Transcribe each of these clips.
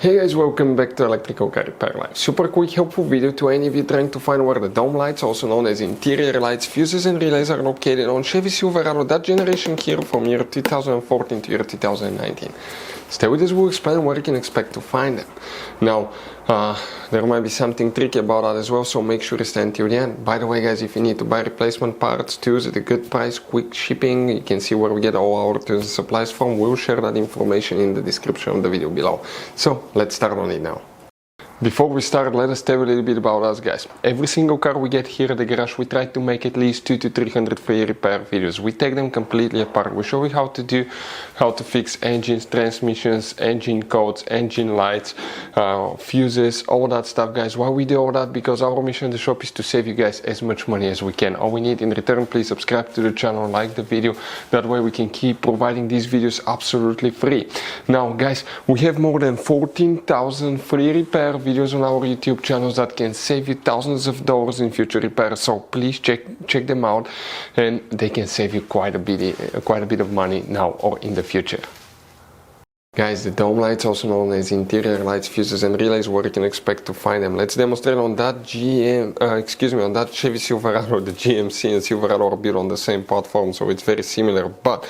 Hey guys, welcome back to Electrical Car Repair Live. Super quick helpful video to any of you trying to find where the dome lights, also known as interior lights, fuses and relays are located on Chevy Silverado, that generation here from year 2014 to year 2019. Stay with us, we'll explain where you can expect to find them. Now, there might be something tricky about that as well, so make sure to stay until the end. By the way guys, if you need to buy replacement parts, tools at a good price, quick shipping, you can see where we get all our tools and supplies from. We'll share that information in the description of the video below. So, let's start on it now. Before we start, let us tell you a little bit about us guys. Every single car we get here at the garage, we try to make at least 200 to 300 free repair videos. We take them completely apart. We show you how to fix engines, transmissions, engine codes, engine lights, fuses, all that stuff guys. Why we do all that? Because our mission in the shop is to save you guys as much money as we can. All we need in return, please subscribe to the channel, like the video. That way we can keep providing these videos absolutely free. Now guys, we have more than 14,000 free repair videos on our YouTube channels that can save you thousands of dollars in future repairs, so please check them out, and they can save you quite a bit of money now or in the future. Guys, the dome lights, also known as interior lights, fuses and relays, where you can expect to find them. Let's demonstrate on that on that Chevy Silverado. The GMC and Silverado are built on the same platform, so it's very similar. But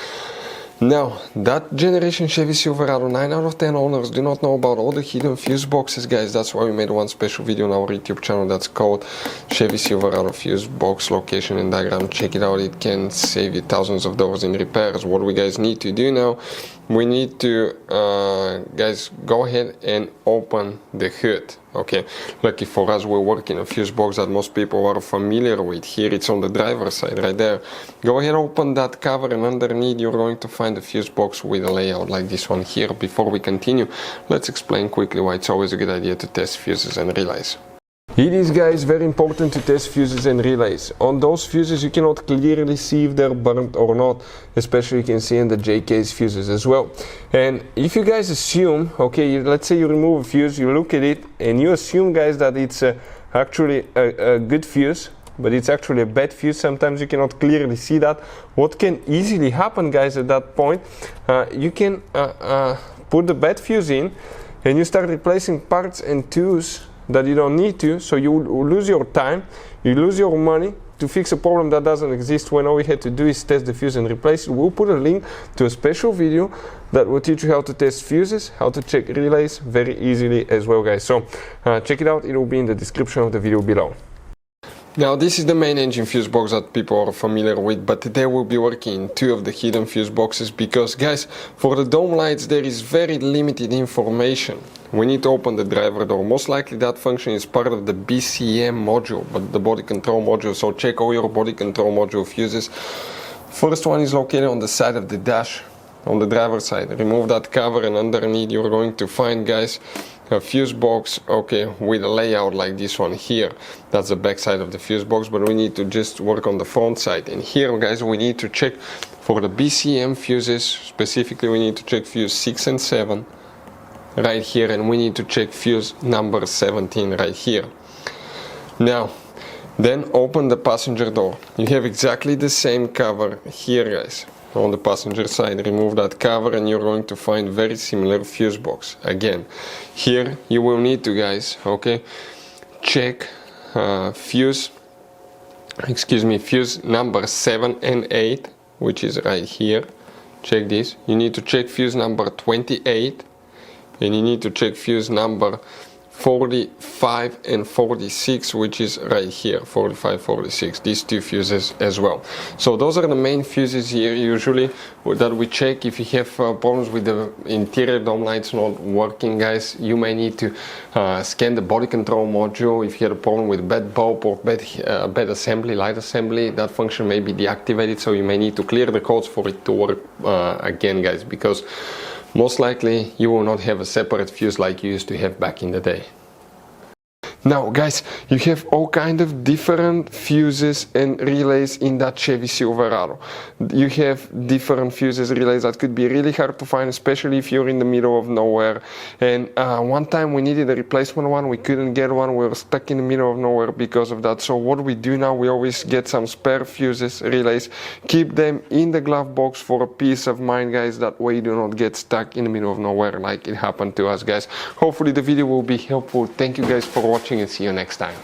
now, that generation Chevy Silverado, 9 out of 10 owners do not know about all the hidden fuse boxes, guys. That's why we made one special video on our YouTube channel that's called Chevy Silverado Fuse Box Location and Diagram. Check it out, it can save you thousands of dollars in repairs. What we guys need to do now, we need to, guys, go ahead and open the hood. Okay, lucky for us, we're working a fuse box that most people are familiar with. Here it's on the driver's side right there. Go ahead, open that cover, and underneath you're going to find a fuse box with a layout like this one here. Before we continue, let's explain quickly why it's always a good idea to test fuses and relays. It is guys very important to test fuses and relays. On those fuses you cannot clearly see if they're burnt or not, especially you can see in the JK's fuses as well. And if you guys assume, okay, let's say you remove a fuse, you look at it and you assume guys that it's actually a good fuse, but it's actually a bad fuse, sometimes you cannot clearly see that. What can easily happen guys at that point, you can put the bad fuse in and you start replacing parts and tools that you don't need to, so you lose your time, you lose your money to fix a problem that doesn't exist, when all we had to do is test the fuse and replace it. We'll put a link to a special video that will teach you how to test fuses, how to check relays very easily as well guys. So check it out, it will be in the description of the video below. Now this is the main engine fuse box that people are familiar with, but today we'll be working in two of the hidden fuse boxes because guys, for the dome lights there is very limited information. We need to open the driver door. Most likely that function is part of the BCM module, but the body control module, so check all your body control module fuses. First one is located on the side of the dash, on the driver's side. Remove that cover and underneath you're going to find guys a fuse box, okay, with a layout like this one here. That's the back side of the fuse box, but we need to just work on the front side. And here guys, we need to check for the BCM fuses, specifically we need to check fuse 6 and 7 right here, and we need to check fuse number 17 right here. Now then open the passenger door. You have exactly the same cover here guys on the passenger side. Remove that cover and you're going to find very similar fuse box. Again, here you will need to guys, okay, check fuse number 7 and 8, which is right here. Check this. You need to check fuse number 28, and you need to check fuse number 45 and 46, which is right here, 45, 46, these two fuses as well. So those are the main fuses here usually that we check. If you have problems with the interior dome lights not working guys, you may need to scan the body control module. If you had a problem with bad bulb or bad assembly, light assembly, that function may be deactivated, so you may need to clear the codes for it to work again guys, because most likely you will not have a separate fuse like you used to have back in the day. Now guys, you have all kind of different fuses and relays in that Chevy Silverado. You have different fuses, relays that could be really hard to find, especially if you're in the middle of nowhere. And one time we needed a replacement one, we couldn't get one, we were stuck in the middle of nowhere because of that. So what we do now, we always get some spare fuses, relays, keep them in the glove box for a peace of mind, guys. That way you do not get stuck in the middle of nowhere like it happened to us, guys. Hopefully the video will be helpful. Thank you guys for watching and see you next time.